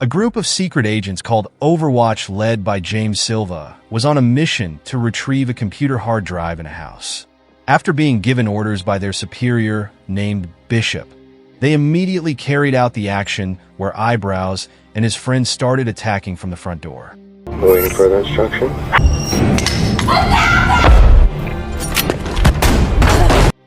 A group of secret agents called Overwatch, led by James Silva, was on a mission to retrieve a computer hard drive in a house. After being given orders by their superior, named Bishop, they immediately carried out the action where Eyebrows and his friends started attacking from the front door. Waiting for further instruction?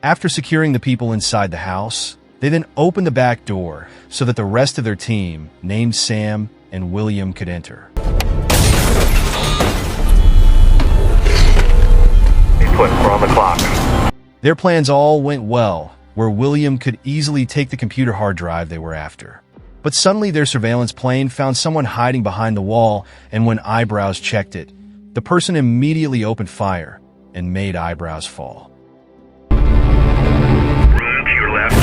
After securing the people inside the house, they then opened the back door so that the rest of their team, named Sam and William, could enter. We're on the clock. Their plans all went well, where William could easily take the computer hard drive they were after. But suddenly their surveillance plane found someone hiding behind the wall, and when Eyebrows checked it, the person immediately opened fire and made Eyebrows fall. Room to your left.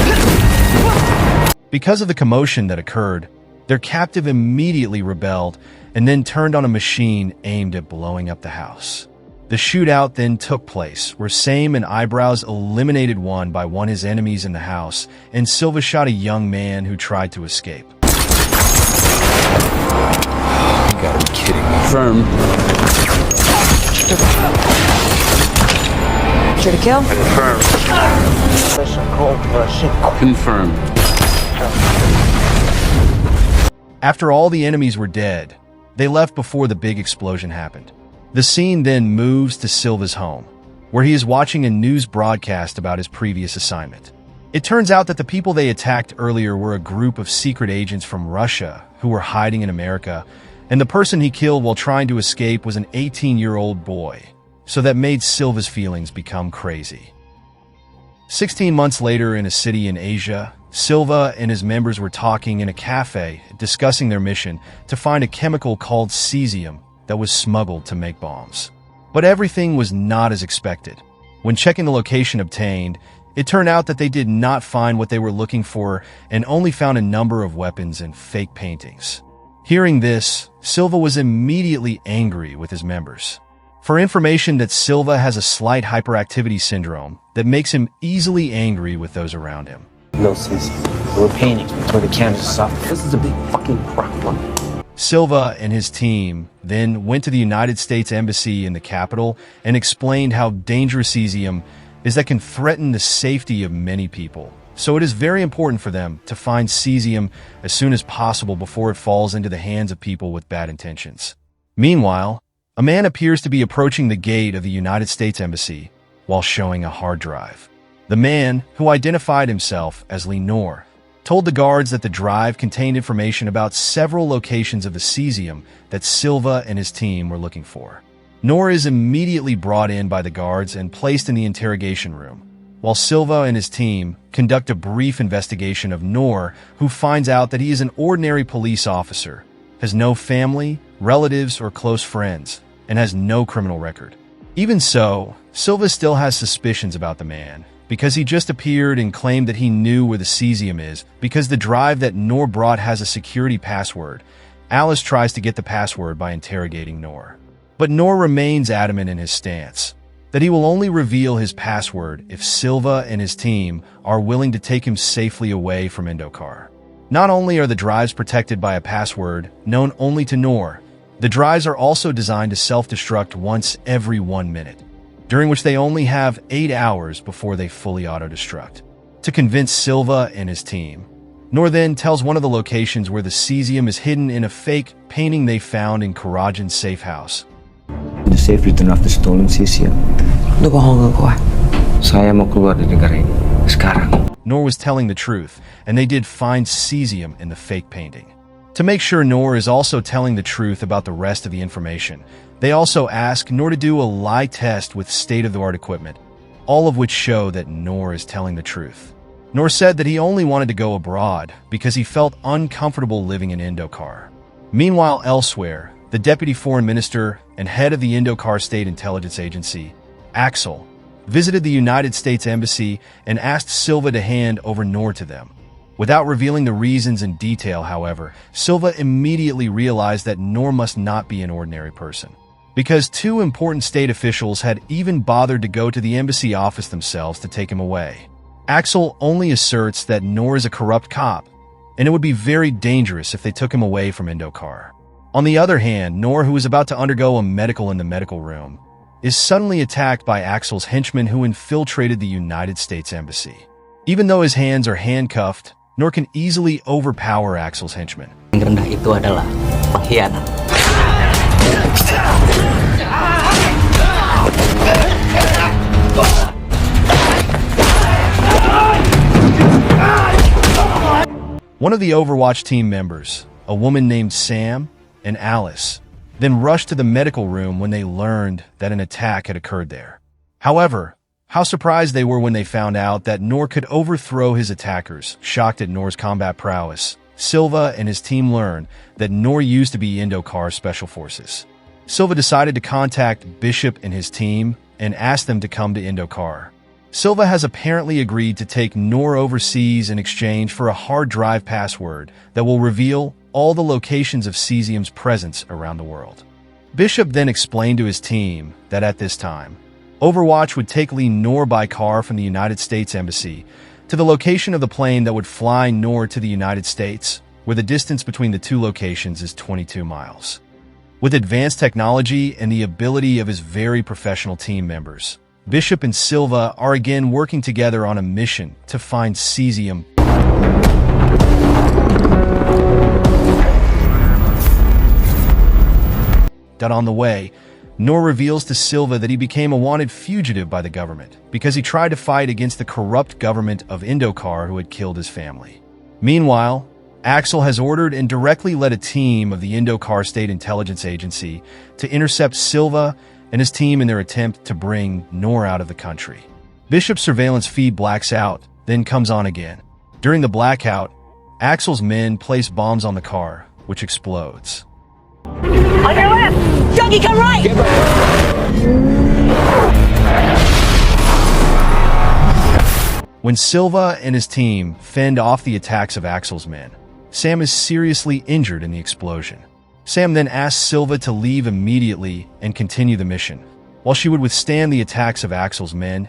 Because of the commotion that occurred, their captive immediately rebelled and then turned on a machine aimed at blowing up the house. The shootout then took place, where Sam and Eyebrows eliminated one by one his enemies in the house, and Silva shot a young man who tried to escape. You gotta be kidding me. Confirm. Sure to kill? Confirm. After all the enemies were dead, they left before the big explosion happened. The scene then moves to Silva's home, where he is watching a news broadcast about his previous assignment. It turns out that the people they attacked earlier were a group of secret agents from Russia who were hiding in America, and the person he killed while trying to escape was an 18-year-old boy, so that made Silva's feelings become crazy. 16 months later, in a city in Asia, Silva and his members were talking in a cafe, discussing their mission to find a chemical called cesium that was smuggled to make bombs. But everything was not as expected. When checking the location obtained, it turned out that they did not find what they were looking for and only found a number of weapons and fake paintings. Hearing this, Silva was immediately angry with his members. For information that Silva has a slight hyperactivity syndrome that makes him easily angry with those around him. No, sis. We're painting where the canvas is up. This is a big fucking problem. Silva and his team then went to the United States Embassy in the capital and explained how dangerous cesium is that can threaten the safety of many people. So it is very important for them to find cesium as soon as possible before it falls into the hands of people with bad intentions. Meanwhile, a man appears to be approaching the gate of the United States Embassy while showing a hard drive. The man, who identified himself as Lenore, told the guards that the drive contained information about several locations of the cesium that Silva and his team were looking for. Noor is immediately brought in by the guards and placed in the interrogation room, while Silva and his team conduct a brief investigation of Noor, who finds out that he is an ordinary police officer, has no family, relatives, or close friends, and has no criminal record. Even so, Silva still has suspicions about the man, because he just appeared and claimed that he knew where the cesium is because the drive that Noor brought has a security password. Alice tries to get the password by interrogating Noor. But Noor remains adamant in his stance, that he will only reveal his password if Silva and his team are willing to take him safely away from Indokar. Not only are the drives protected by a password known only to Noor, the drives are also designed to self-destruct once every 1 minute, during which they only have 8 hours before they fully auto-destruct. To convince Silva and his team, Noor then tells one of the locations where the cesium is hidden in a fake painting they found in Karajan's safe house. The safe return of the stolen cesium. Nabohongan ko ah. Saya mau keluar dari negara ini. Sekarang. Noor was telling the truth, and they did find cesium in the fake painting. To make sure Noor is also telling the truth about the rest of the information, they also ask Noor to do a lie test with state-of-the-art equipment, all of which show that Noor is telling the truth. Noor said that he only wanted to go abroad because he felt uncomfortable living in Indokar. Meanwhile, elsewhere, the Deputy Foreign Minister and head of the Indokar State Intelligence Agency, Axel, visited the United States Embassy and asked Silva to hand over Noor to them. Without revealing the reasons in detail, however, Silva immediately realized that Noor must not be an ordinary person, because 2 important state officials had even bothered to go to the embassy office themselves to take him away. Axel only asserts that Noor is a corrupt cop, and it would be very dangerous if they took him away from Indokar. On the other hand, Noor, who is about to undergo a medical in the medical room, is suddenly attacked by Axel's henchmen who infiltrated the United States Embassy. Even though his hands are handcuffed, Noor can easily overpower Axel's henchmen. Yang rendah itu adalah pengkhianat. One of the Overwatch team members, a woman named Sam and Alice, then rushed to the medical room when they learned that an attack had occurred there. However, how surprised they were when they found out that Noor could overthrow his attackers. Shocked at Noor's combat prowess, Silva and his team learned that Noor used to be Indokar Special Forces. Silva decided to contact Bishop and his team and ask them to come to Indokar. Silva has apparently agreed to take Noor overseas in exchange for a hard drive password that will reveal all the locations of Cesium's presence around the world. Bishop then explained to his team that at this time, Overwatch would take Noor by car from the United States Embassy to the location of the plane that would fly Noor to the United States, where the distance between the two locations is 22 miles. With advanced technology and the ability of his very professional team members, Bishop and Silva are again working together on a mission to find Cesium. On the way, Noor reveals to Silva that he became a wanted fugitive by the government because he tried to fight against the corrupt government of Indokar who had killed his family. Meanwhile, Axel has ordered and directly led a team of the Indokar State Intelligence Agency to intercept Silva and his team in their attempt to bring Noor out of the country. Bishop's surveillance feed blacks out, then comes on again. During the blackout, Axel's men place bombs on the car, which explodes. On your left! Yogi, come right! When Silva and his team fend off the attacks of Axel's men, Sam is seriously injured in the explosion. Sam then asks Silva to leave immediately and continue the mission, while she would withstand the attacks of Axel's men.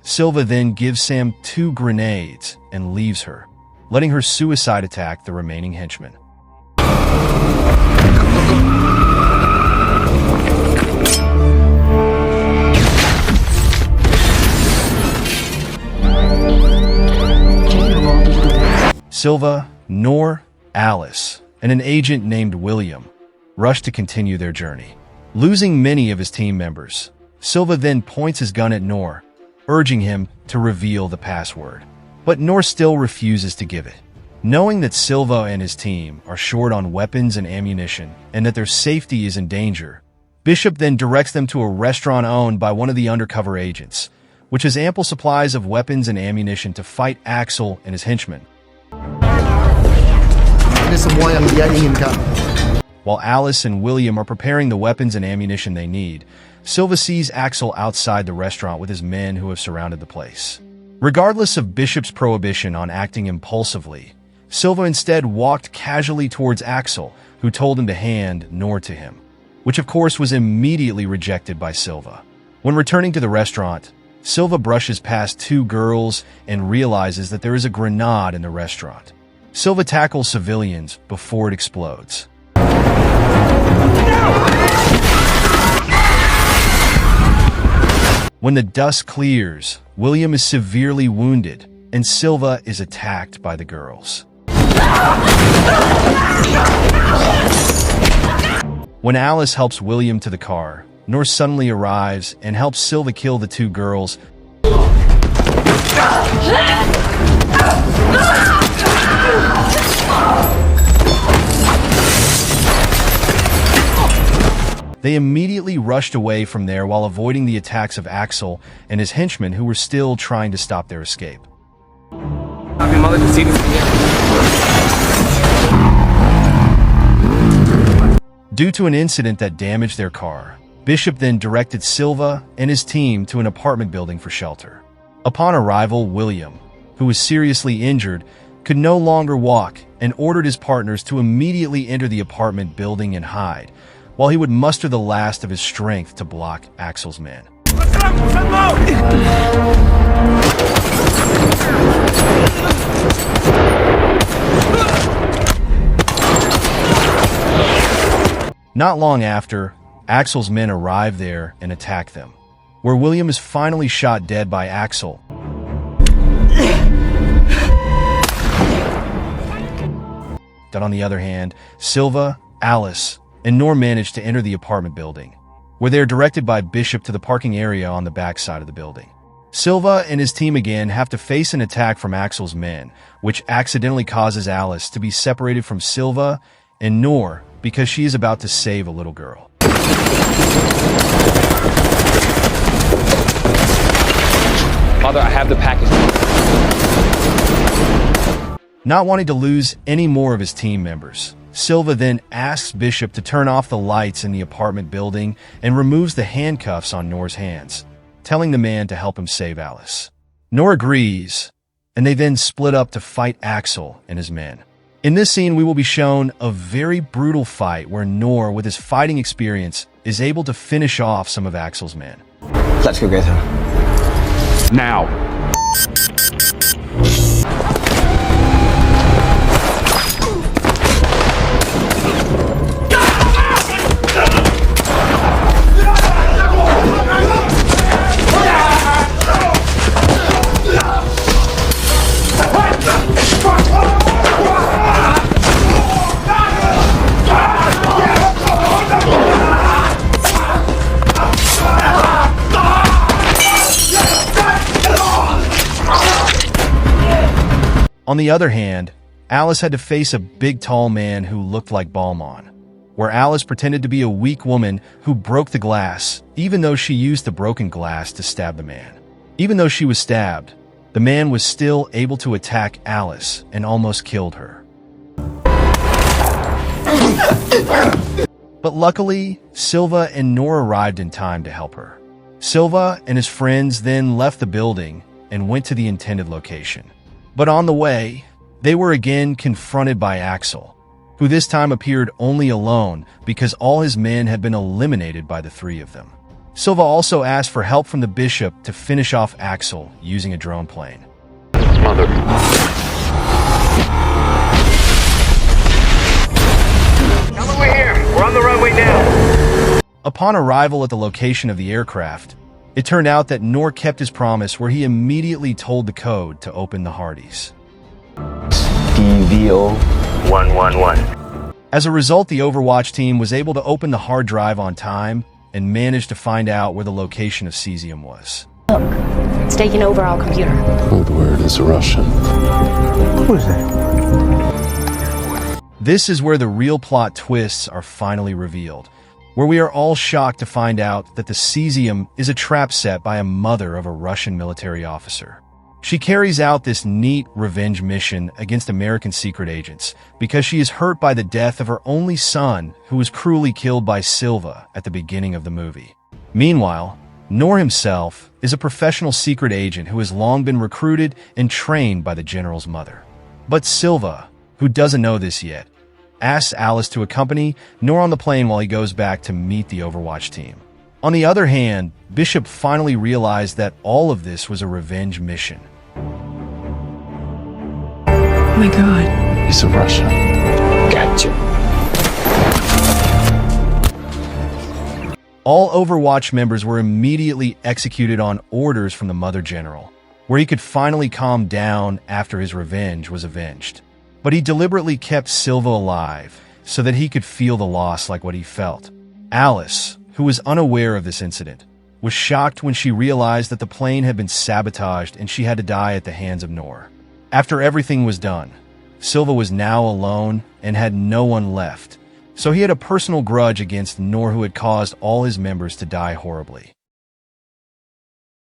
Silva then gives Sam 2 grenades and leaves her, letting her suicide attack the remaining henchmen. Silva, Noor, Alice, and an agent named William rush to continue their journey. Losing many of his team members, Silva then points his gun at Noor, urging him to reveal the password. But Noor still refuses to give it. Knowing that Silva and his team are short on weapons and ammunition and that their safety is in danger, Bishop then directs them to a restaurant owned by one of the undercover agents, which has ample supplies of weapons and ammunition to fight Axel and his henchmen. While Alice and William are preparing the weapons and ammunition they need, Silva sees Axel outside the restaurant with his men who have surrounded the place. Regardless of Bishop's prohibition on acting impulsively, Silva instead walked casually towards Axel, who told him to hand Noor to him, which of course was immediately rejected by Silva. When returning to the restaurant, Silva brushes past 2 girls and realizes that there is a grenade in the restaurant. Silva tackles civilians before it explodes. When the dust clears, William is severely wounded, and Silva is attacked by the girls. When Alice helps William to the car, Noor suddenly arrives and helps Silva kill the 2 girls. They immediately rushed away from there while avoiding the attacks of Axel and his henchmen who were still trying to stop their escape. Due to an incident that damaged their car, Bishop then directed Silva and his team to an apartment building for shelter. Upon arrival, William, who was seriously injured, could no longer walk and ordered his partners to immediately enter the apartment building and hide, while he would muster the last of his strength to block Axel's men. Not long after, Axel's men arrive there and attack them, where William is finally shot dead by Axel. But on the other hand, Silva, Alice, and Noor manage to enter the apartment building, where they are directed by Bishop to the parking area on the back side of the building. Silva and his team again have to face an attack from Axel's men, which accidentally causes Alice to be separated from Silva and Noor because she is about to save a little girl. Mother, I have the package. Not wanting to lose any more of his team members, Silva then asks Bishop to turn off the lights in the apartment building and removes the handcuffs on Noor's hands, telling the man to help him save Alice. Noor agrees, and they then split up to fight Axel and his men. In this scene, we will be shown a very brutal fight where Noor, with his fighting experience, is able to finish off some of Axel's men. Let's go get her. Now. On the other hand, Alice had to face a big tall man who looked like Balmain, where Alice pretended to be a weak woman who broke the glass, even though she used the broken glass to stab the man. Even though she was stabbed, the man was still able to attack Alice and almost killed her. But luckily, Silva and Noor arrived in time to help her. Silva and his friends then left the building and went to the intended location. But on the way, they were again confronted by Axel, who this time appeared only alone because all his men had been eliminated by the three of them. Silva also asked for help from the Bishop to finish off Axel using a drone plane. Mother. Tell them we're here. We're on the runway now. Upon arrival at the location of the aircraft, it turned out that Noor kept his promise where he immediately told the code to open the Hardys. DVO 111. As a result, the Overwatch team was able to open the hard drive on time and managed to find out where the location of Cesium was. Look, it's taking over our computer. Code word is Russian. Who is that? This is where the real plot twists are finally revealed, where we are all shocked to find out that the Cesium is a trap set by a mother of a Russian military officer. She carries out this neat revenge mission against American secret agents because she is hurt by the death of her only son, who was cruelly killed by Silva at the beginning of the movie. Meanwhile, Noor himself is a professional secret agent who has long been recruited and trained by the general's mother. But Silva, who doesn't know this yet, asks Alice to accompany Noor on the plane while he goes back to meet the Overwatch team. On the other hand, Bishop finally realized that all of this was a revenge mission. Oh my god. He's a Russian. Gotcha. All Overwatch members were immediately executed on orders from the Mother General, where he could finally calm down after his revenge was avenged. But he deliberately kept Silva alive so that he could feel the loss like what he felt. Alice, who was unaware of this incident, was shocked when she realized that the plane had been sabotaged and she had to die at the hands of Noor. After everything was done, Silva was now alone and had no one left, so he had a personal grudge against Noor, who had caused all his members to die horribly.